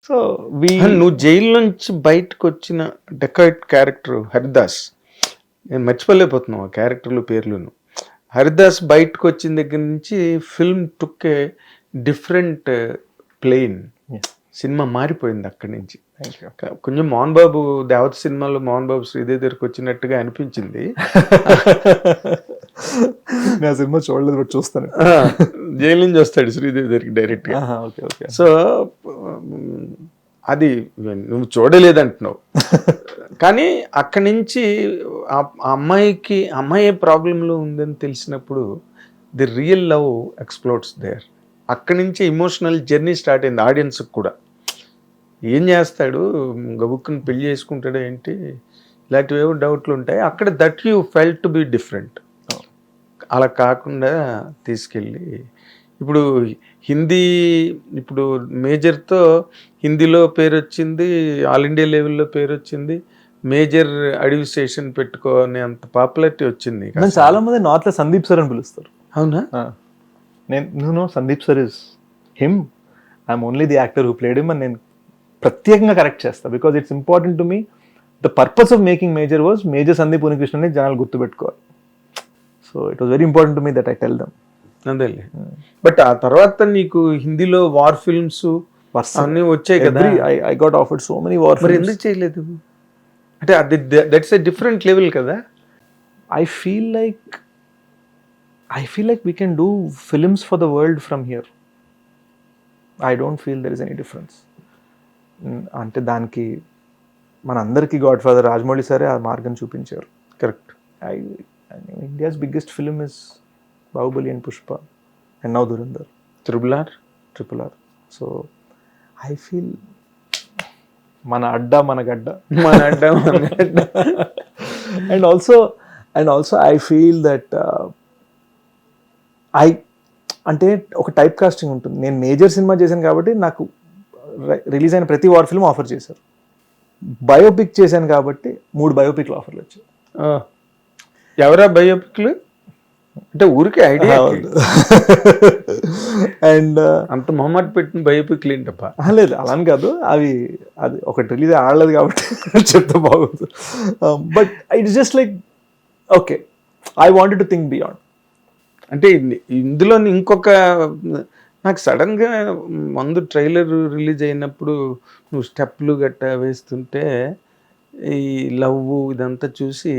So నువ్వు jail నుంచి బయటకు వచ్చిన డెకాయిట్ క్యారెక్టర్ హరిదాస్, నేను మర్చిపోలేకపోతున్నావు ఆ క్యారెక్టర్లు పేర్లను. హరిదాస్ బయటకు వచ్చిన దగ్గర నుంచి film took a different plane. సినిమా మారిపోయింది అక్కడి నుంచి. కొంచెం మోహన్ బాబు దేవత సినిమాలో మోహన్ బాబు శ్రీదేవి దగ్గరికి వచ్చినట్టుగా అనిపించింది. నా సినిమా చూడలేదు, బట్ చూస్తాను. జైలు నుంచి వస్తాడు శ్రీదేవి దగ్గరికి డైరెక్ట్ గా. సో అది నువ్వు చూడలేదంటున్నావు, కానీ అక్కడి నుంచి ఆ అమ్మాయి ప్రాబ్లంలో ఉందని తెలిసినప్పుడు ది రియల్ లవ్ ఎక్స్ప్లోడ్స్ దేర్. అక్కడి నుంచి ఎమోషనల్ జర్నీ స్టార్ట్ అయింది ఆడియన్స్కి కూడా. ఏం చేస్తాడు, గబుక్కుని పెళ్లి చేసుకుంటాడు ఏంటి, ఇలాంటివేవో డౌట్లు ఉంటాయి అక్కడ. That you felt to be different. అలా కాకుండా తీసుకెళ్ళి ఇప్పుడు ఇప్పుడు మేజర్తో హిందీలో పేరు వచ్చింది, ఆల్ ఇండియా లెవెల్లో పేరు వచ్చింది, మేజర్ అడవి స్టేషన్ పెట్టుకోని అంత పాపులారిటీ వచ్చింది. చాలా మంది నార్త్ లో సందీప్ సార్ అని పిలుస్తారు. అవునా? నేను Sandeep sir is him, I'm only the actor who played him అని నేను ప్రత్యేకంగా కరెక్ట్ చేస్తా. Because it's important to me. The purpose of making Major was Major Sandeep Unnikrishnan అని జనాలు గుర్తుపెట్టుకోవాలి. So it was very important to me that I tell them. అదేలే. But ఆ తర్వాత నీకు హిందీలో వార్ ఫిల్మ్స్ అన్నీ వచ్చాయి కదా. I got offered so many war films. ఎందుకు చేయలేదు అంటే అది దట్స్ ఎ డిఫరెంట్ లెవెల్ కదా. I feel like we can do films for the world from here. I don't feel there is any difference. అంటే దానికి మన అందరికీ గాడ్ ఫాదర్ రాజమౌళి సరే ఆ మార్గం చూపించారు. Correct. India's biggest film is Baahubali and Pushpa and now Dhurandhar, triple R. So I feel మన అడ్డా మన గడ్డ. And also I feel that అంటే ఒక టైప్ కాస్టింగ్ ఉంటుంది. నేను మేజర్ సినిమా చేశాను కాబట్టి నాకు రిలీజ్ అయిన ప్రతి వార్ ఫిల్మ్ ఆఫర్ చేశారు. బయోపిక్ చేశాను కాబట్టి 3 బయోపిక్లు ఆఫర్లు వచ్చాయి. ఎవరా బయోపిక్లు అంటే ఊరికే ఐడియా. అండ్ అంత మొహమ్మద్ పెట్టిన బయోపిక్లు ఏంటప్ప? లేదు అలా అని కాదు, అది ఒకటి రిలీజ్ ఆడలేదు కాబట్టి చెప్తే బాగుంది. But it's just like okay, I wanted to think beyond. అంటే ఇందులో ఇంకొక నాకు సడన్గా ముందు ట్రైలర్ రిలీజ్ అయినప్పుడు నువ్వు స్టెప్లు గట్టా వేస్తుంటే ఈ లవ్ ఇదంతా చూసి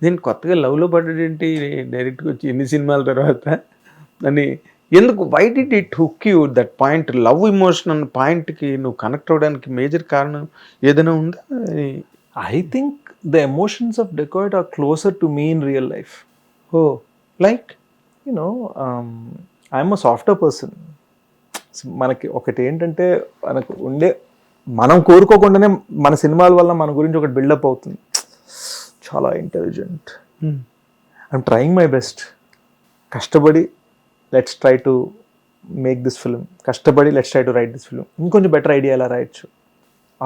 నేను కొత్తగా లవ్లో పడ్డాడేంటి డైరెక్ట్గా వచ్చి ఎన్ని సినిమాల తర్వాత అని. ఎందుకు, why did it hook you that point, love emotion అన్న పాయింట్కి నువ్వు కనెక్ట్ అవ్వడానికి మేజర్ కారణం ఏదైనా ఉందా? I think the emotions of Dacoit are closer to me in real life. Oh like I'm a software person. మనకి ఒకటి ఏంటంటే మనం కోరుకోకుండానే మన సినిమాల వల్ల మన గురించి ఒకటి బిల్డప్ అవుతుంది. చాలా intelligent, I'm trying my best, కష్టపడి let's try to make this film, కష్టపడి let's try to write this film, ఇంకొంచెం బెటర్ ఐడియా ఎలా రాయొచ్చు.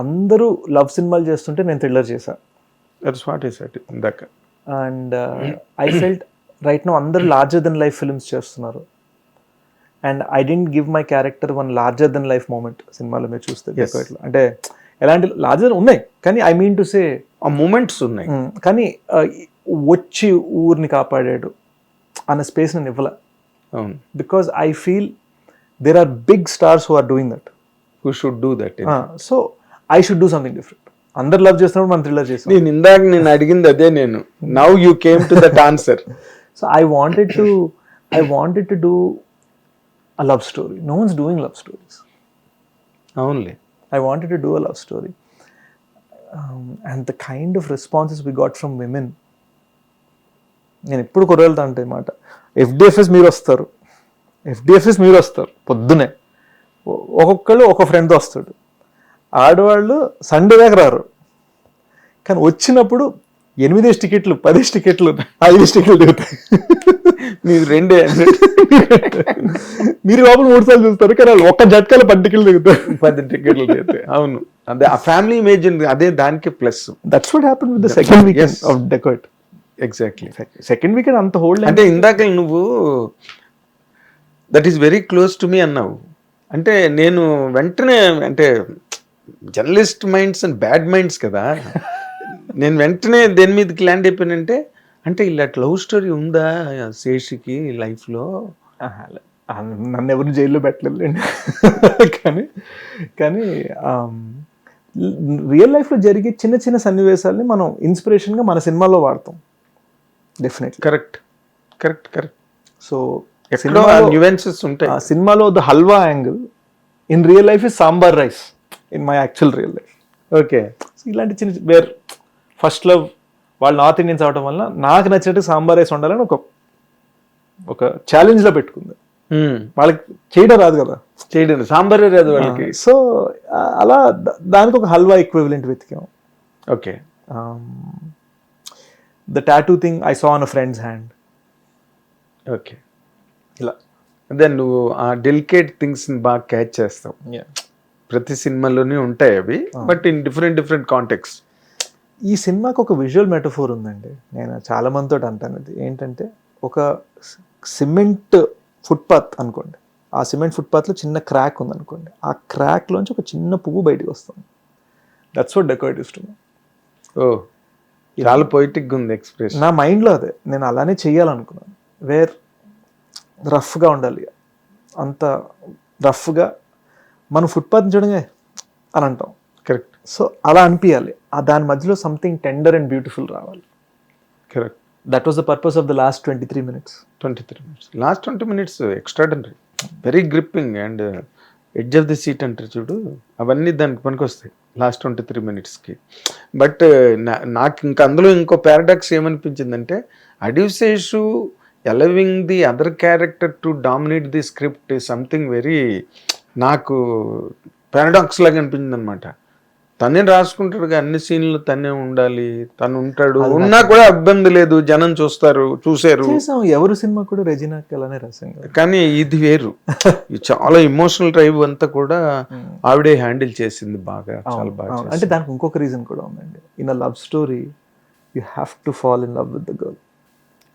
అందరూ లవ్ సినిమాలు చేస్తుంటే నేను థ్రిల్లర్ చేశాను. And I felt right no అందరూ లార్జర్ దెన్ లైఫ్ ఫిల్మ్స్ చేస్తున్నారు. And I didn't give my character one larger than life moment. సినిమాలో మీరు చూస్తే అంటే ఎలాంటి లార్జర్ ఉన్నాయి, కానీ ఐ మీన్ టు సే ఆ మూమెంట్స్ ఉన్నాయి, కానీ వచ్చి ఊరిని కాపాడాడు అన్న స్పేస్ నేను ఇవ్వలే. Because I feel there are big stars who are doing that, who should do that. So I should do something different. అందరు లవ్ చేస్తున్నప్పుడు మనం థ్రిల్లర్ చేస్తాం. నేను ఇందాక నేను అడిగింది అదే. నేను now you came to that answer. So I wanted to do a love story. No one's doing love stories. Only I wanted to do a love story. And the kind of responses we got from women. నేను ఎప్పుడు కొరవేళ్తా అంటే మాట, FDFS మీరు వస్తారు పొద్దునే, ఒక్కొక్కళ్ళు ఒక ఫ్రెండ్తో వస్తాడు. ఆడవాళ్ళు సండే దాకా రారు, కానీ వచ్చినప్పుడు 8 టికెట్లు 10 టికెట్లు 5 టికెట్లు దిగుతాయి. మీరు 2 మీరు లోపల 3 సార్లు చూస్తారు, కానీ ఒక్క జట్కాలో 10 టికెట్లు దిగుతారు. 10 టికెట్లు దిగుతాయి. అవును, అదే ఆ ఫ్యామిలీ ఇమేజ్, అదే దానికి plus. That's what happened with the second weekend of Dacoit. Exactly, second weekend అంత హోల్డ్. అంటే ఇందాక నువ్వు that is very close to me అన్నావు. అంటే నేను వెంటనే అంటే journalist minds and bad minds కదా. నేను వెంటనే దేని మీదకి ల్యాండ్ అయిపోయానంటే, అంటే ఇలా లవ్ స్టోరీ ఉందా శేషికి లైఫ్లో? నన్ను ఎవరు జైల్లో పెట్టలేదులేండి. కానీ రియల్ లైఫ్లో జరిగే చిన్న చిన్న సన్నివేశాలని మనం ఇన్స్పిరేషన్గా మన సినిమాలో వాడతాం definitely. Correct correct correct. So nuances ఉంటాయి సినిమాలో the halwa angle in real life is sambar rice in my actual real life. Okay. ఇలాంటి చిన్న వేర్ ఫస్ట్ లవ్ వాళ్ళు నార్త్ ఇండియన్స్ అవడం వల్ల నాకు నచ్చినట్టు సాంబార్ రైస్ ఉండాలని ఒక ఛాలెంజ్లో పెట్టుకుంది. వాళ్ళకి చేయడం రాదు కదా, చేయడం సాంబారే రాదు వాళ్ళకి. సో అలా దానికి ఒక హల్వా ఈక్వివలెంట్ వెతికాం. Okay. The tattoo thing I saw on a friend's hand. Okay. ఇలా అదే నువ్వు ఆ డెలికేట్ థింగ్స్ బాగా క్యాచ్ చేస్తావు. ప్రతి సినిమాలోనే ఉంటాయి అవి, బట్ ఇన్ డిఫరెంట్ కాంటెక్స్ట్. ఈ సినిమాకి ఒక విజువల్ మెటఫోర్ ఉందండి. నేను చాలా మందితో అంటాను ఇది ఏంటంటే, ఒక సిమెంట్ ఫుట్పాత్ అనుకోండి, ఆ సిమెంట్ ఫుట్పాత్లో చిన్న క్రాక్ ఉందనుకోండి, ఆ క్రాక్లోంచి ఒక చిన్న పువ్వు బయటకు వస్తుంది. That's what decorative to me. ఓ, చాలా పొయిటిక్గా ఉంది ఎక్స్ప్రెషన్. నా మైండ్లో అదే, నేను అలానే చెయ్యాలనుకున్నాను. వేర్ రఫ్గా ఉండాలి, అంత రఫ్గా మనం ఫుట్పాత్ చూడగా అని అంటాం. కరెక్ట్. సో అలా అనిపించాలి, దాని మధ్యలో సంథింగ్ టెండర్ అండ్ బ్యూటిఫుల్ రావాలి. Correct. That was the purpose of the last 23 minutes. Last 20 minutes extraordinary, very gripping and edge of the seat అంటారు చూడు, అవన్నీ దానికి పనికొస్తాయి లాస్ట్ 23 minutesకి. బట్ నాకు ఇంకా అందులో ఇంకో paradox ఏమనిపించిందంటే, అడ్యూసేషు allowing the other character to dominate the script is something very, నాకు పారాడాక్స్ లాగా అనిపించింది అనమాట. తనే రాసుకుంటాడు, అన్ని సీన్లు తనే ఉండాలి, తను ఉంటాడు, ఉన్నా కూడా ఇబ్బంది లేదు, జనం చూసారు. ఎవరు సినిమా కూడా రెజినాకి అలానే రాసాం, కానీ ఇది వేరు. చాలా ఇమోషనల్ డ్రైవ్ అంతా కూడా ఆవిడే హ్యాండిల్ చేసింది బాగా, చాలా బాగా. అంటే దానికి ఇంకొక రీజన్ కూడా ఉందండి. In a love story you have to fall in love with the girl.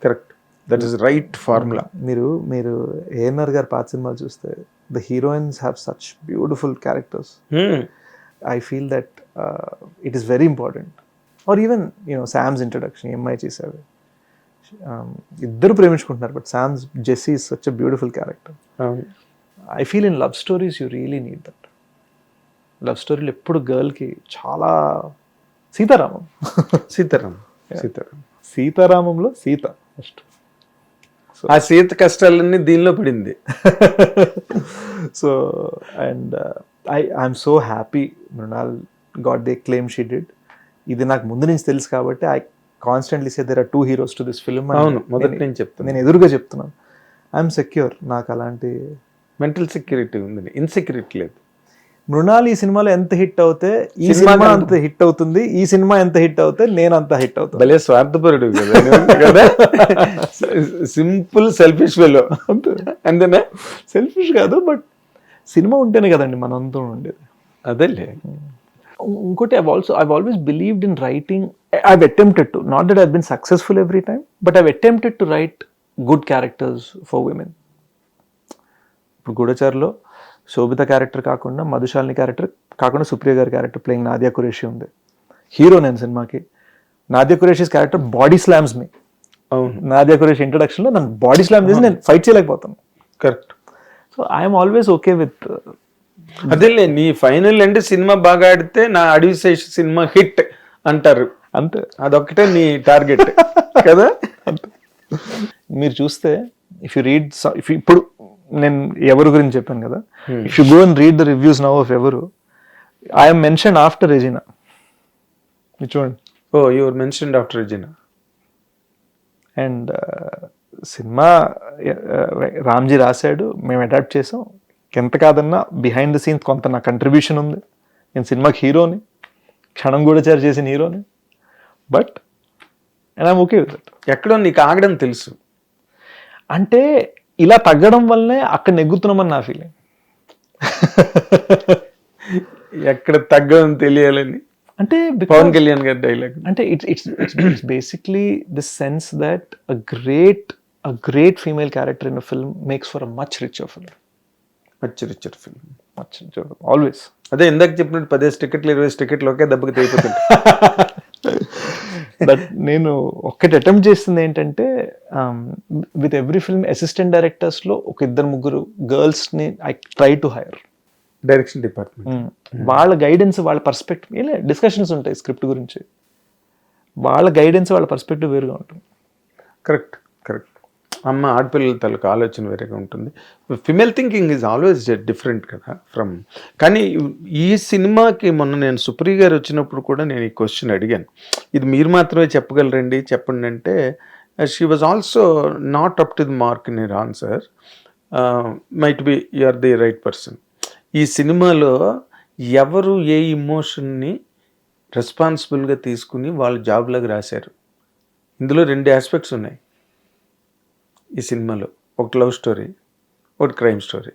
Correct, that is right formula. మీరు ఏఎన్ఆర్ గారు పాత సినిమాలు చూస్తే the heroines have such beautiful characters. I feel that it is very important. Or even, Sam's introduction, EMI చేసారు, ఇద్దరు ప్రేమించుకుంటున్నారు, but Sam's Jesse is such a beautiful character. I feel in love stories you really need that. Love స్టోరీలు ఎప్పుడు గర్ల్కి చాలా సీతారామంలో Sita first. ఆ సీత కష్టాలన్నీ దీనిలో పడింది. So and I'm so happy Mrunal got the claim she did. ఇది నాకు ముందు నుంచి తెలుసు కాబట్టి I constantly say there are 2 heroes to this film. అవును, మొదటి నుంచి చెప్తాను, నేను ఎదురుగా చెప్తున్నాను. ఐఎమ్ సెక్యూర్, నాకు అలాంటి మెంటల్ సెక్యూరిటీ ఉంది, ఇన్సెక్యూరిటీ లేదు. మృణాల్ ఈ సినిమాలో ఎంత హిట్ అవుతే ఈ సినిమా అంత హిట్ అవుతుంది, ఈ సినిమా ఎంత హిట్ అవుతే నేను అంత హిట్ అవుతాను. భలే స్వార్థపరుడు కదా, సింపుల్ సెల్ఫిష్ ఫెలో. అంతేనా? సెల్ఫిష్ కాదు, బట్ సినిమా ఉంటేనే కదండి మనం అంతా ఉండేది. అదేలే. ఇంకోటి I've always believed in writing. I've attempted to, not that I've been successful every time, but I've attempted to write good characters for women. ఇప్పుడు గూఢచారులో శోభిత క్యారెక్టర్ కాకుండా, మధుశాలిని క్యారెక్టర్ కాకుండా, సుప్రియ గారి క్యారెక్టర్ ప్లేయింగ్ నాదియా ఖురేషి ఉంది. హీరో నేను సినిమాకి. Nadia Qureshi's character body slams me. అవును, నాదియా ఖురేషి ఇంట్రడక్షన్లో నన్ను బాడీ స్లామ్ చేసి నేను ఫైట్ చేయలేకపోతాను. Correct. So I'm always okay with. అదేలే, నీ ఫైనల్ అంటే సినిమా బాగా ఆడితే నా అడ్యూసేష్ సినిమా హిట్ అంటారు, అంతే. అదొక్కటే నీ టార్గెట్ కదా. మీరు చూస్తే ఇఫ్ ఇప్పుడు నేను ఎవరు గురించి చెప్పాను కదా, if you go and read the reviews now of ఎవరు, ఐఎమ్ మెన్షన్ ఆఫ్టర్ రెజినా. చూడండి. Oh, you are mentioned after Regina. And సినిమా రామ్జీ రాశాడు, మేము అడాప్ట్ చేసాం. ఎంత కాదన్నా బిహైండ్ ద సీన్స్ కొంత నా కంట్రిబ్యూషన్ ఉంది. నేను సినిమాకి హీరోని, క్షణం గూఢచారి చేసిన హీరోని, but and I'm okay with it. ఎక్కడో నీకు ఆగడం తెలుసు, అంటే ఇలా తగ్గడం వల్లనే అక్కడ నెగ్గుతున్నామని నా ఫీలింగ్. ఎక్కడ తగ్గడం తెలియాలని, అంటే పవన్ కళ్యాణ్ గారి డైలాగ్. అంటే it's basically this sense that a great female character in a film makes for a much richer film. Much richer film. Always. అదే ఇందాక చెప్పినట్టు 10 టికెట్లు 20 టికెట్లు ఒకే దెబ్బకి తెగిపోతుంది. బట్ నేను ఒక్కటి అటెంప్ట్ చేస్తుంది ఏంటంటే with every film assistant directors లో ఒక 2-3 గర్ల్స్ ని I try to hire. Direction department వాళ్ళ గైడెన్స్, వాళ్ళ పర్స్పెక్టివ్, డిస్కషన్స్ ఉంటాయి స్క్రిప్ట్ గురించి, వాళ్ళ గైడెన్స్, వాళ్ళ పర్స్పెక్టివ్ వేరుగా ఉంటుంది. కరెక్ట్. అమ్మ ఆడపిల్లల తలకు ఆలోచన వేరేగా ఉంటుంది. Female thinking is always different కదా ఫ్రమ్. కానీ ఈ సినిమాకి మొన్న నేను సుప్రియ గారు వచ్చినప్పుడు కూడా నేను ఈ క్వశ్చన్ అడిగాను, ఇది మీరు మాత్రమే చెప్పగలరండి చెప్పండి అంటే, she was also not up to the mark in your answer. Might be you are the right person. ఈ సినిమాలో ఎవరు ఏ ఇమోషన్ని రెస్పాన్సిబుల్గా తీసుకుని వాళ్ళ జాబ్లోకి రాశారు. ఇందులో 2 ఆస్పెక్ట్స్ ఉన్నాయి ఈ సినిమాలో. ఒకటి లవ్ స్టోరీ, ఒకటి క్రైమ్ స్టోరీ.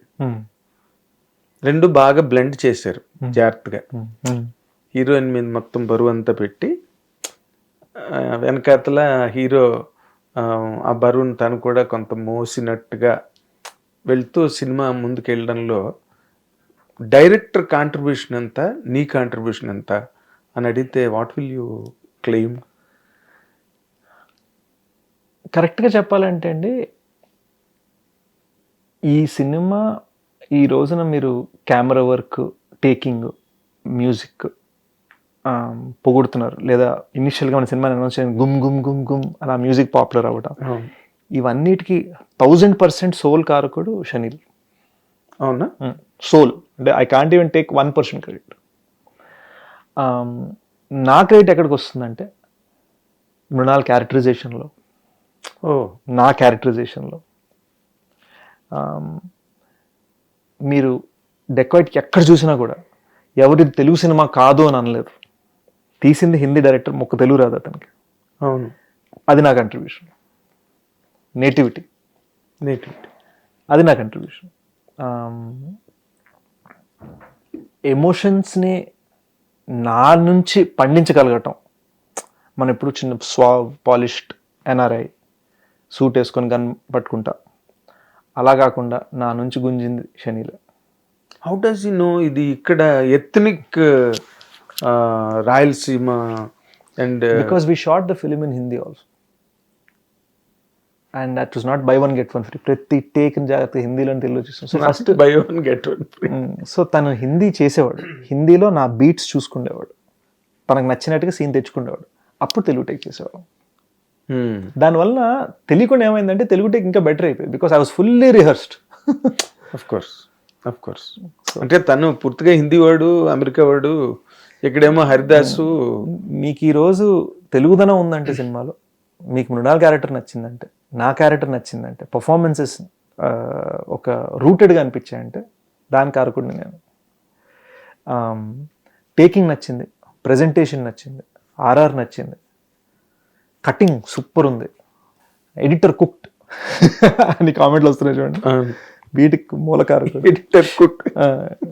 2 బాగా బ్లెండ్ చేశారు జాగ్రత్తగా. హీరోయిన్ మీద మొత్తం బరువు అంతా పెట్టి వెనకాతల హీరో ఆ బరువును తను కూడా కొంత మోసినట్టుగా వెళ్తూ సినిమా ముందుకు వెళ్ళడంలో డైరెక్టర్ కాంట్రిబ్యూషన్ ఎంత, నీ కాంట్రిబ్యూషన్ ఎంత అని అడిగితే వాట్ విల్ యూ క్లెయిమ్? కరెక్ట్గా చెప్పాలంటే అండి, ఈ సినిమా ఈ రోజున మీరు కెమెరా వర్క్, టేకింగ్, మ్యూజిక్ పొగుడుతున్నారు, లేదా ఇనిషియల్గా మన సినిమా అనౌన్స్ చేయడం గుమ్ గుమ్ గుమ్ గుమ్ అలా మ్యూజిక్ పాపులర్ అవ్వడం, ఇవన్నిటికీ 1000% సోల్ కారకుడు షనీల్. అవునా? సోల్ అంటే I can't even take 1% credit. నా క్రెడిట్ ఎక్కడికి వస్తుందంటే మృణాల్ క్యారెక్టరైజేషన్లో, నా క్యారెక్టరైజేషన్లో. మీరు డెకాయిట్కి ఎక్కడ చూసినా కూడా ఎవరిది తెలుగు సినిమా కాదు అని అనలేదు. తీసింది హిందీ డైరెక్టర్, మొక్క తెలుగు రాదు అతనికి. అవును, అది నా కంట్రిబ్యూషన్. నేటివిటీ అది నా కంట్రిబ్యూషన్. ఎమోషన్స్ని నా నుంచి పండించగలగటం. మనం ఎప్పుడు చిన్న స్వావ్ పాలిష్డ్ ఎన్ఆర్ఐ సూట్ వేసుకొని గన్ పట్టుకుంటా, అలా కాకుండా నా నుంచి గుంజింది Shaneel. How does you know ఇది ఇక్కడ ethnic Rayalaseema? And because we shot the film in Hindi also, and that was not buy 1 get 1 free. ప్రతి టేక్ జాగ్రత్త హిందీలో తెలుగు చూస్తాం. So first buy 1 get 1 free. So తను హిందీ చేసేవాడు, హిందీలో నా బీట్స్ చూసుకునేవాడు, తనకు నచ్చినట్టుగా సీన్ తెచ్చుకునేవాడు, అప్పుడు తెలుగు టేక్ చేసేవాడు. దానివల్ల తెలియకుండా ఏమైందంటే తెలుగు టేక్ ఇంకా బెటర్ అయిపోయింది, because I was fully rehearsed. Of course అంటే తను పూర్తిగా హిందీ వాడు, అమెరికా వాడు, ఇక్కడేమో హరిదాసు. మీకు ఈరోజు తెలుగుదనం ఉందంటే సినిమాలో, మీకు మృణాల్ క్యారెక్టర్ నచ్చిందంటే, నా క్యారెక్టర్ నచ్చిందంటే, పర్ఫార్మెన్సెస్ ఒక రూటెడ్గా అనిపించాయంటే దాని కారకుడిని నేను. టేకింగ్ నచ్చింది, ప్రెజెంటేషన్ నచ్చింది, ఆర్ఆర్ నచ్చింది, కటింగ్ సూపర్ ఉంది, ఎడిటర్ కుక్డ్ అని కామెంట్లు వస్తున్నాయి చూడండి. వీటికి మూలకారకుడు ఎడిటర్ కుక్,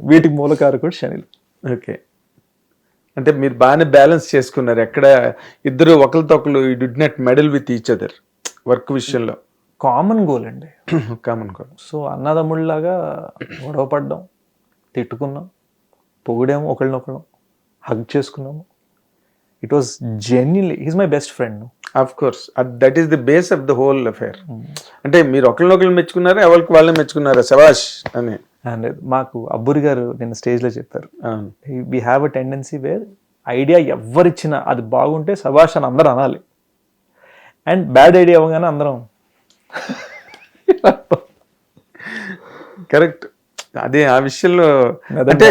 వీటికి మూలకారకుడు షనీల్. ఓకే, అంటే మీరు బాగానే బ్యాలెన్స్ చేసుకున్నారు. ఎక్కడ ఇద్దరు ఒకరితో ఒకరు you did not medal with each other work విషయంలో. కామన్ గోల్ అండి, కామన్ గోల్. సో అన్నదమ్ముళ్ళలాగా గొడవ పడ్డాం, తిట్టుకున్నాం, పొగిడాము, ఒకళ్ళనొకళ్ళం హగ్ చేసుకున్నాము. It was genuinely he's my best friend. Of course that is the base of the whole affair. అంటే మీరు ఒకళ్ళనొకళ్ళు మెచ్చుకున్నారా, ఎవరికి వాళ్ళే మెచ్చుకున్నారా శబాష్ అని? అండ్ మాకు అబ్బూరి గారు నిన్న స్టేజ్లో చెప్పారు, we have a tendency where idea ఎవరిచ్చినా అది బాగుంటే శబాష్ అని అందరూ అనాలి, అండ్ బ్యాడ్ ఐడియా అవ్వగానే అందరం కరెక్ట్. అదే ఆ విషయంలో అంటే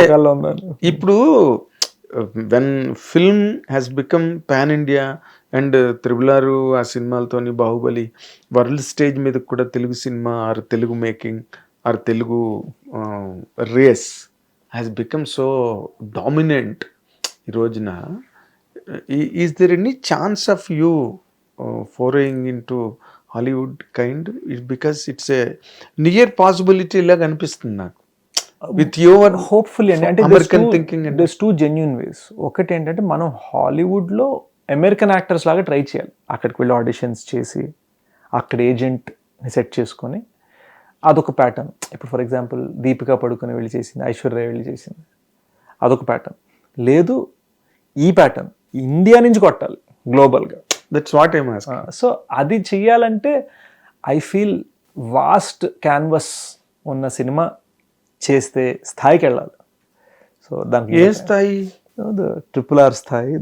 ఇప్పుడు when film has become pan India and త్రిబులారు ఆ సినిమాలతోని బాహుబలి వరల్డ్ స్టేజ్ మీద కూడా Telugu cinema or Telugu making or Telugu race has become so dominant ఈ రోజున. Is there any chance of you foraying into Hollywood kind? Because it's a near possibility లాగా అనిపిస్తుంది నాకు విత్ యువర్ హోప్ఫుల్లీ అండి. అంటే American thinking. There's 2 genuine ways. ఒకటి ఏంటంటే మనం హాలీవుడ్లో అమెరికన్ యాక్టర్స్ లాగా ట్రై చేయాలి, అక్కడికి వెళ్ళి ఆడిషన్స్ చేసి అక్కడ ఏజెంట్ని సెట్ చేసుకొని అదొక ప్యాటర్న్. ఇప్పుడు ఫర్ ఎగ్జాంపుల్ దీపికా పడుకుని వెళ్ళి చేసింది, ఐశ్వర్య వెళ్ళి చేసింది, అదొక ప్యాటర్న్. లేదు ఈ ప్యాటర్న్ ఇండియా నుంచి కొట్టాలి గ్లోబల్గా. That's what I'm asking. So అది చెయ్యాలంటే ఐ ఫీల్ వాస్ట్ క్యాన్వస్ ఉన్న సినిమా చేస్తే స్థాయికి వెళ్ళాలి. సో దానికి ఏ స్థాయి? ద RRR స్థాయి,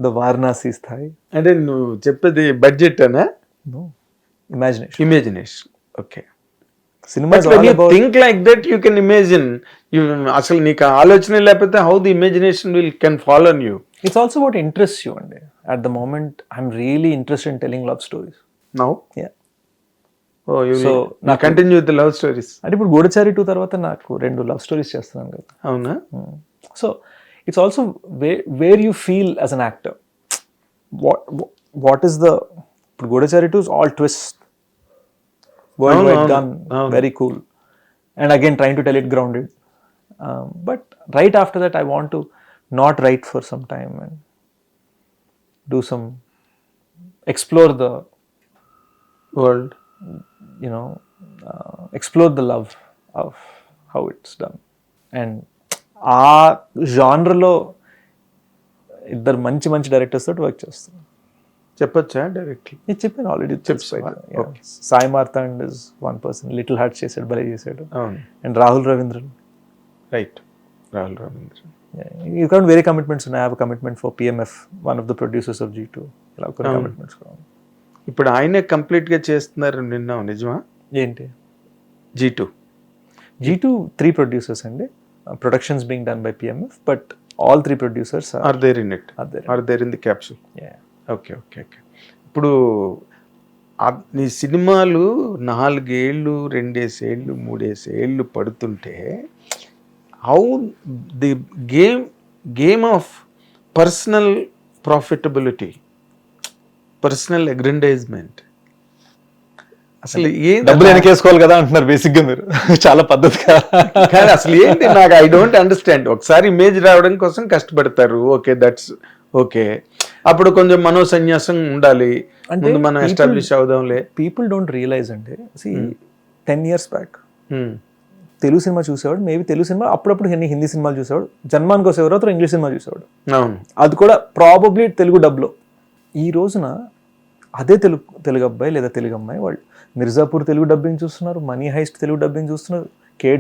ద వారణాసి స్థాయి. అంటే నువ్వు చెప్పేది బడ్జెట్ అనా? Imagination. Okay. Cinema think like that you can imagine. అసలు నీకు ఆలోచన లేకపోతే how the imagination can follow on you. It's also what interest you అండి. At the moment I'm really interested in telling love stories now. So నా continue with love stories. అంటే ఇప్పుడు గూఢచారి 2 తర్వాత నాకు 2 లవ్ స్టోరీస్ చేస్తున్నాను కదా. అవునా? So it's also where you feel as an actor. What is the, ఇప్పుడు గూఢచారి 2 is all twist, worldwide done, very cool, and again trying to tell it grounded, but right after that I want to not write for some time and do some, explore the world, you know, explore the love of how it's done. And ఆ జానర్లో ఇద్దరు మంచి directors తోటి work చేస్తాను. చెప్పొచ్చా డైరెక్ట్లీ? నేను చెప్పాను already. Sai Marthand is one person. Little heart చేశాడు, భలే చేశాడు. And Rahul Ravindran. Right, Rahul Ravindran. You can't very commitments ఉన్నాయి. I have commitment for PMF, one of the producers of G2. ఇలా కొన్ని కమిట్మెంట్స్ కూడా. ఇప్పుడు ఆయనే కంప్లీట్ గా చేస్తున్నారు నిన్న, నిజమా? ఏంటి? G2 3 ప్రొడ్యూసర్స్ అండి. Productions being done by PMF, but all 3 producers are there in it. Are there in the capsule. Yeah. Okay. ఇప్పుడు నీ సినిమాలు 4 ఏళ్ళు 2 ఏళ్ళు 3 ఏళ్ళు పడుతుంటే how the game of personal profitability, personal aggrandisement, అసలు ఏంటి? డబ్బులు వెనకేసుకోవాలి కదా అంటున్నారు బేసిక్ గా మీరు. చాలా పద్ధతిగా కానీ అసలు ఏంటి నాకు ఐ డోంట్ అండర్స్టాండ్. ఒకసారి ఇమేజ్ రావడం కోసం కష్టపడతారు, ఓకే, దట్స్ ఓకే. అప్పుడు కొంచెం మనోసన్యాసం ఉండాలి, ముందు మనం ఎస్టాబ్లిష్ అవుదాంలే. పీపుల్ డోంట్ రియలైజ్ అండి. 10 years బ్యాక్ తెలుగు సినిమా చూసేవాడు, మేబీ తెలుగు సినిమా అప్పుడప్పుడు హిందీ సినిమాలు చూసేవాడు, జన్మానికి వచ్చేవారు అతను ఇంగ్లీష్ సినిమా చూసేవాడు. అవును, అది కూడా ప్రాబబ్లీ తెలుగు డబ్లో. ఈ రోజున అదే తెలుగు అబ్బాయి లేదా తెలుగు అమ్మాయి వాళ్ళు మిర్జాపూర్ తెలుగు డబ్బింగ్ చూస్తున్నారు, మనీ హైస్ట్ తెలుగు డబ్బింగ్ చూస్తున్నారు,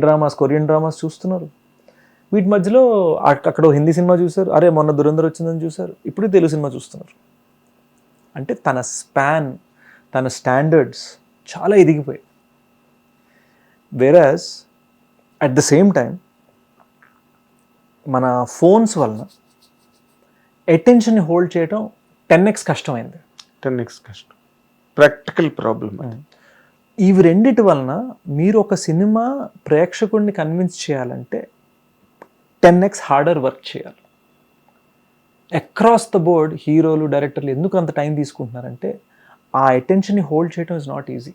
డ్రామాస్, కొరియన్ డ్రామాస్ చూస్తున్నారు. వీటి మధ్యలో అక్కడ హిందీ సినిమా చూసారు, అరే మొన్న దురంధర్ వచ్చిందని చూసారు, ఇప్పుడు తెలుగు సినిమా చూస్తున్నారు. అంటే తన స్పాన్, తన స్టాండర్డ్స్ చాలా ఎదిగిపోయాయి. వేరాజ్ అట్ ద సేమ్ టైం మన ఫోన్స్ వలన అటెన్షన్ని హోల్డ్ చేయడం 10x కష్టమైంది. 10x కష్టం, ప్రాక్టికల్ ప్రాబ్లమ్. ఇవి రెండిటి వలన మీరు ఒక సినిమా ప్రేక్షకుడిని కన్విన్స్ చేయాలంటే 10x హార్డర్ వర్క్ చేయాలి. అక్రాస్ ద బోర్డ్ హీరోలు, డైరెక్టర్లు ఎందుకు అంత టైం తీసుకుంటున్నారంటే ఆ అటెన్షన్ని హోల్డ్ చేయడం ఇస్ నాట్ ఈజీ.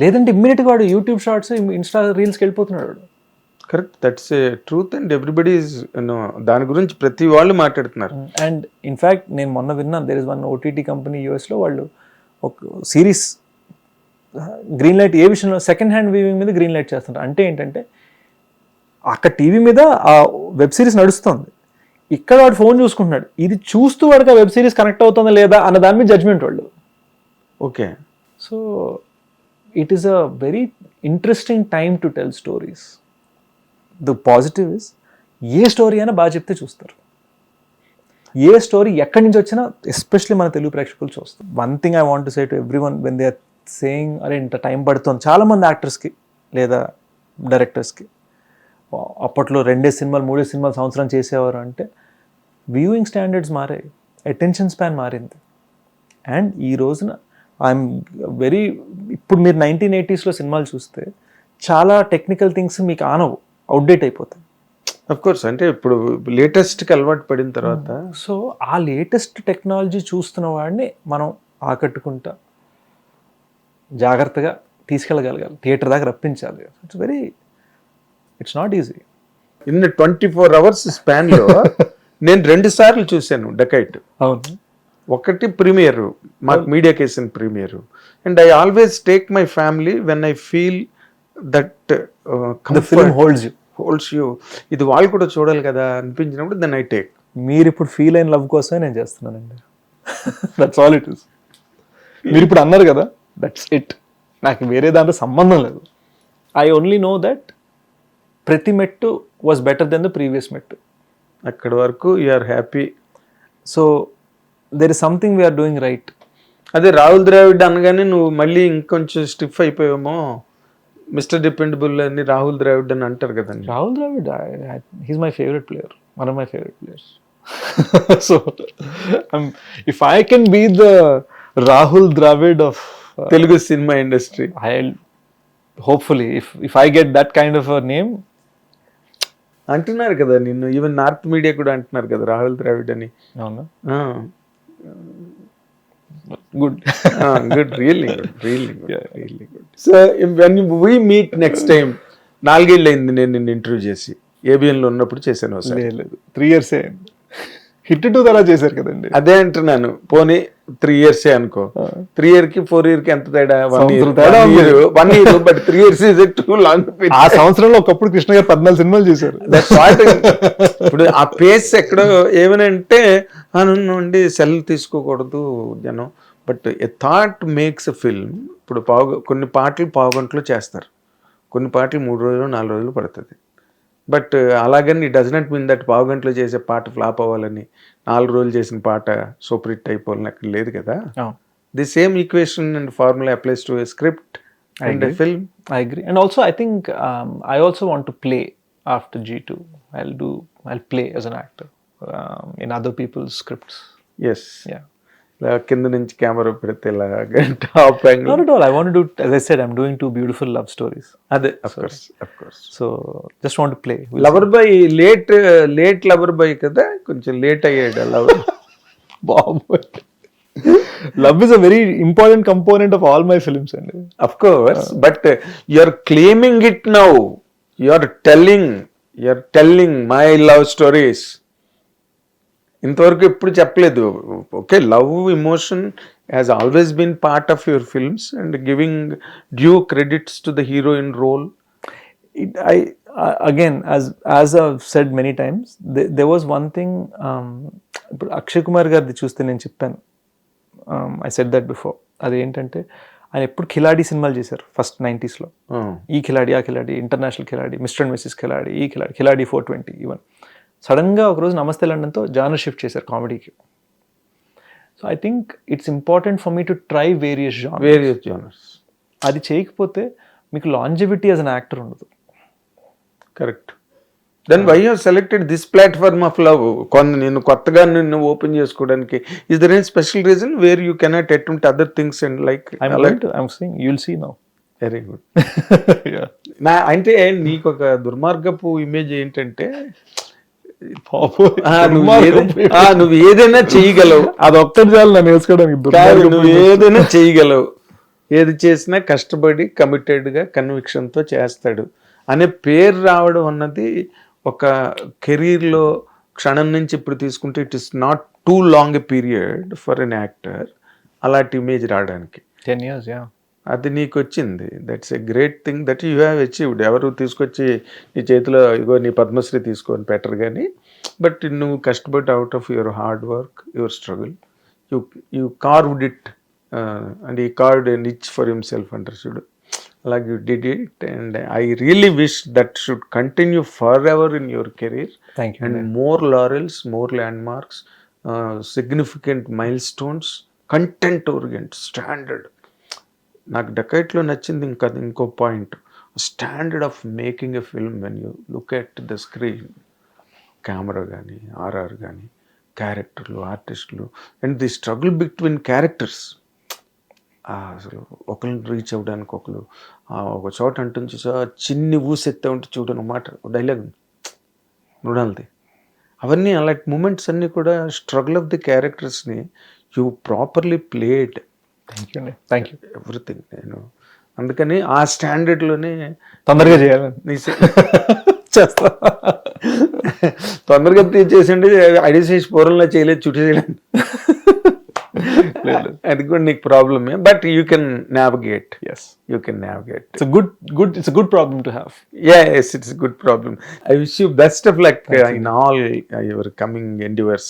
లేదంటే ఇమ్మీడియట్గా వాడు యూట్యూబ్ షార్ట్స్, ఇన్స్టా రీల్స్కి వెళ్ళిపోతున్నాడు. Correct, that's a truth and everybody is దాని గురించి ప్రతి వాళ్ళు మాట్లాడుతున్నారు. అండ్ ఇన్ఫ్యాక్ట్ నేను మొన్న విన్నాను, there is one OTT company US లో వాళ్ళు ఒక సిరీస్ గ్రీన్ లైట్, ఏ విషయంలో సెకండ్ హ్యాండ్ వీవింగ్ మీద గ్రీన్ లైట్ చేస్తుంటారు. అంటే ఏంటంటే అక్కడ టీవీ మీద ఆ వెబ్ సిరీస్ నడుస్తుంది, ఇక్కడ వాడు ఫోన్ చూసుకుంటున్నాడు, ఇది చూస్తూ వాడికి ఆ వెబ్ సిరీస్ కనెక్ట్ అవుతుందా లేదా అన్న దాని మీద జడ్జ్మెంట్ వాళ్ళు. Okay, so it is a very interesting time to tell stories. The positive is a story అయినా బాగా చెప్తే చూస్తారు. ఏ స్టోరీ ఎక్కడి నుంచి వచ్చినా ఎస్పెషల్లీ మన తెలుగు ప్రేక్షకులు చూస్తారు. One thing I want to say to everyone when they are saying అరే ఇంత టైం పడుతుంది, చాలామంది యాక్టర్స్కి లేదా డైరెక్టర్స్కి అప్పట్లో 2 సినిమాలు 3 సినిమాలు సంవత్సరం చేసేవారు అంటే వ్యూయింగ్ స్టాండర్డ్స్ మారాయి, అటెన్షన్ స్పాన్ మారింది. అండ్ ఈ రోజున ఐఎమ్ వెరీ, ఇప్పుడు మీరు 1980s సినిమాలు చూస్తే చాలా టెక్నికల్ థింగ్స్ మీకు ఆనవు, అవుట్డేట్ అయిపోతాయి. అఫ్ కోర్స్, అంటే ఇప్పుడు లేటెస్ట్కి అలవాటు పడిన తర్వాత సో ఆ లేటెస్ట్ టెక్నాలజీ చూస్తున్న వాడిని మనం ఆకట్టుకుంటా జాగ్రత్తగా తీసుకెళ్ళగలగాలి, థియేటర్ దాకా రప్పించాలి. It's not easy. In 24 hours స్పాన్లో నేను 2 సార్లు చూశాను డకైట్. అవును, ఒకటి ప్రీమియర్, మాకు మీడియా కేసిన premiere. And I always take my family when I feel that the film holds you. ఇది వాళ్ళు కూడా చూడాలి కదా అనిపించినప్పుడు దెన్ ఐ టేక్. మీరు ఇప్పుడు ఫీల్ అయిన లవ్ కోసమే నేను చేస్తున్నానండి. That's all it is. మీరు ఇప్పుడు అన్నారు కదా, దట్స్ ఇట్. నాకు వేరే దాంతో సంబంధం లేదు. ఐ ఓన్లీ నో దట్ ప్రతి మెట్టు was better than the previous మెట్టు. అక్కడి వరకు you are happy. So there is something we are doing right. అదే రాహుల్ ద్రావిడ్ అనగానే నువ్వు మళ్ళీ ఇంకొంచెం స్టిఫ్ అయిపోయామో. మిస్టర్ డిపెండబుల్ అని రాహుల్ ద్రావిడ్ అని అంటారు కదండి. Rahul Dravid, he's my favourite player, one of my favourite players. So if I can be the Rahul Dravid of Telugu cinema industry, hopefully if I get that kind of a name. అంటున్నారు కదా నిన్ను, ఈవెన్ నార్త్ మీడియా కూడా అంటున్నారు కదా రాహుల్ ద్రావిడ్ అని. అవునా? Good good, really good. So when we meet next time, 4 ఏళ్ళు అయింది నేను నిన్ను ఇంటర్వ్యూ చేసి. ABN లో ఉన్నప్పుడు చేశాను. లేదు 3 years అయింది. హిట్ 2 అలా చేశారు కదండి. అదే అంటున్నాను, పోనీ 3 years అనుకో. 3 year కి 4 year కి ఎంత తేడా? 1 year but 3 years is a too long period. ఆ సంవత్సరంలో ఒకప్పుడు కృష్ణ గారు 14 సినిమాలు చేశారు. ఇప్పుడు ఆ పేస్ ఎక్కడో ఏమనంటే నుండి సెల్ తీసుకోకూడదు జనం. But a thought makes a film. ఇప్పుడు కొన్ని పాటలు 1/2 గంటలో చేస్తారు, కొన్ని పాటలు 3 రోజులు 4 రోజులు పడుతుంది. బట్ అలాగని it does not mean that 1/2 గంటలో చేసే పాట ఫ్లాప్ అవ్వాలని, 4 రోజులు చేసిన పాట సూపర్ హిట్ అయిపోవాలని అక్కడ లేదు కదా. The same equation and formula applies to a script and a film. I agree. And also I think I also want to play after G2. I'll play as an actor in other people's scripts. Yes. Yeah. కింద నుంచి camera పెడితే top angle. Not at all. I want to do, as I said, I'm doing 2 beautiful love stories. అదే of course. So just want to play. Lover boy late lover boy కదా, కొంచెం late అయ్యాడు lover. బాబోయ్. Love is a very important component of all my films, and of course, but you're claiming it now. You're telling my love stories. ఇంతవరకు ఎప్పుడు చెప్పలేదు. Okay, love emotion has always been part of your films and giving due credits to the heroine role. Again, as I've said many times, there was one thing. ఇప్పుడు అక్షయ్ కుమార్ గారిది చూస్తే నేను చెప్పాను, I said that before. అదేంటంటే ఆయన ఎప్పుడు ఖిలాడి సినిమాలు చేశారు ఫస్ట్ 90s లో. ఈ ఖిలాడి, ఆ Khiladi, international Khiladi, mister and missus Khiladi, ఈ ఖిలాడి 420 ఈవెన్. సడన్గా ఒకరోజు నమస్తే లండన్తో జానర్ షిఫ్ట్ చేశారు కామెడీకి. So I think it's important for me to try various genres. అది చేయకపోతే మీకు లాంజివిటీ యాజ్ అన్ యాక్టర్ ఉండదు. Correct. Then why have selected this platform of love? నిన్ను కొత్తగా నిన్ను ఓపెన్ చేసుకోవడానికి is there any special reason where you cannot attempt other things and like? I'm saying you'll see now. Very good. అంటే నీకు ఒక దుర్మార్గపు image ఏంటంటే నువ్వు ఏదైనా చేయగలవు, అదొక్కటి చాలు నన్ను వేసుకోవడానికి. నువ్వు ఏదైనా చేయగలవు, ఏది చేసినా కష్టపడి కమిటెడ్గా కన్విక్షన్తో చేస్తాడు అనే పేరు రావడం అన్నది ఒక కెరీర్లో క్షణం నుంచి ఇప్పుడు తీసుకుంటే it is not two long a period for an actor అలాంటి ఇమేజ్ రావడానికి. 10 years, yeah. అది నీకు వచ్చింది. That's a great thing that you have achieved. ఎవరు తీసుకొచ్చి నీ చేతిలో ఇగో నీ పద్మశ్రీ తీసుకొని పెట్టరు కానీ, బట్ నువ్వు కష్టపడి out of your hard work, your struggle, you carved it and he carved a niche for himself అంటారు చూడు, అలాగే you did it. And I really wish that should continue for ever in your career. Thank you. And more laurels, more landmarks, significant milestones, content orient, standard. నాకు డకైట్లో నచ్చింది ఇంకో point, standard of making a film. When you look at the screen, camera కానీ, RR కానీ, క్యారెక్టర్లు, ఆర్టిస్టులు, and the struggle between characters. అసలు ఒకరిని రీచ్ అవ్వడానికి ఒకరు ఒక చోట అంటుంది చిన్ని ఊసెత్తే ఉంటే చూడను మాట డైలాగ్ మృణాల్ది. అవన్నీ అలాంటి మూమెంట్స్ అన్నీ కూడా స్ట్రగుల్ ఆఫ్ ది క్యారెక్టర్స్ని you properly played. Thank you. Everything. నేను అందుకని ఆ స్టాండర్డ్లోనే తొందరగా చేయాలి, చేస్తా. తొందరగా చేసేయండి, ఐడిసేసి పూర్వంలో చేయలేదు, చుట్టూ చేయలేదు. అది కూడా నీకు ప్రాబ్లమే, but you can navigate. Yes. You can navigate. It's a good problem to have. Yes, it's a good problem. I wish you best of luck in all your coming endeavors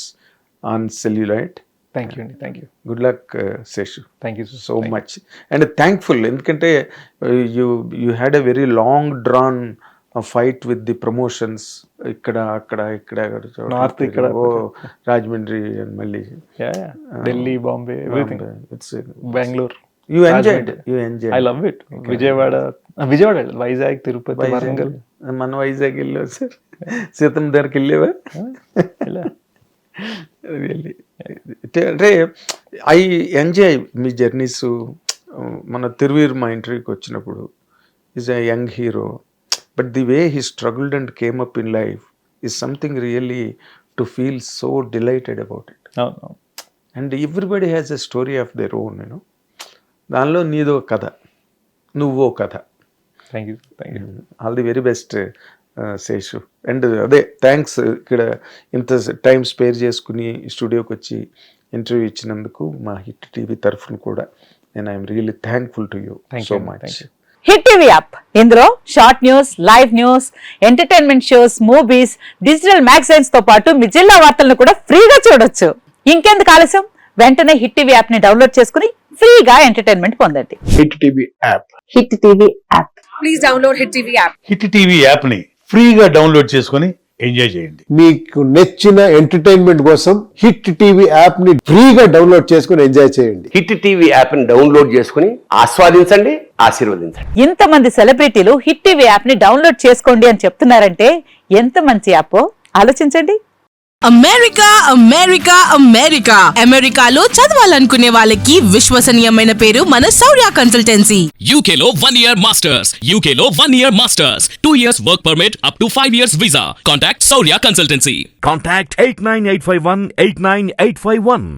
on celluloid. Thank you. Thank you. Good luck, Seshu. Thank you So much. And thankful, ఎందుకంటే you had a very long drawn fight with the promotions. ఇక్కడ North ఇక్కడ. రాజమండ్రి మళ్ళీ Yeah. Delhi, Bombay, everything. It's Bangalore. you enjoyed. I love it. Vijayawada, Vizag, Tirupati, Warangal. మన వైజాగ్ వెళ్ళావు sir, సీతం దగ్గరికి వెళ్ళేవా? Really అంటే I enjoy me journeys. మన తిరువీర్ మా ఇంటర్వ్యూకి వచ్చినప్పుడు is a young hero, but the way he struggled and came up in life is something really to feel so delighted about it. And everybody has a story of their own, you know. దానిలో నీదో కథ, నువ్వో కథ. Thank you. All the very best Seshu. And అదే thanks, ఇక్కడ ఇంత time spare చేసుకుని స్టూడియోకి వచ్చి ఇంటర్వ్యూ ఇచ్చినందుకు మా హిట్ టీవీ తరఫున కూడా నేను I'm really thankful to you so much. Hit TV app, ఇందులో short news, live news, entertainment shows, movies, digital magazines తో పాటు మీ జిల్లా వార్తలను కూడా ఫ్రీగా చూడొచ్చు. ఇంకెందుకు ఆలస్యం, వెంటనే హిట్ టీవీ యాప్ ని డౌన్లోడ్ చేసుకుని ఫ్రీగా ఎంటర్టైన్మెంట్ పొందండి. Hit TV app. Hit TV app. Please download Hit TV app. Hit TV app ని ఫ్రీగా డౌన్లోడ్ చేసుకొని ఎంజాయ్ చేయండి. మీకు నచ్చిన ఎంటర్టైన్మెంట్ కోసం హిట్ టీవీ యాప్ ని ఫ్రీగా డౌన్లోడ్ చేసుకుని ఎంజాయ్ చేయండి. హిట్ టీవీ యాప్ ని డౌన్లోడ్ చేసుకుని ఆస్వాదించండి, ఆశీర్వదించండి. ఇంతమంది సెలబ్రిటీలు హిట్ టీవీ యాప్ ని డౌన్లోడ్ చేసుకోండి అని చెప్తున్నారంటే ఎంత మంచి యాప్ ఆలోచించండి. అమెరికా అమెరికా అమెరికా అమెరికాలో చదవాలనుకునే వాళ్ళకి విశ్వసనీయమైన పేరు మన శౌర్య కన్సల్టెన్సీ. UK లో 1 year masters, UK లో 1 year masters, 2 years work permit up to 5 years visa. Contact Saurya Consultancy. Contact 89851 89851.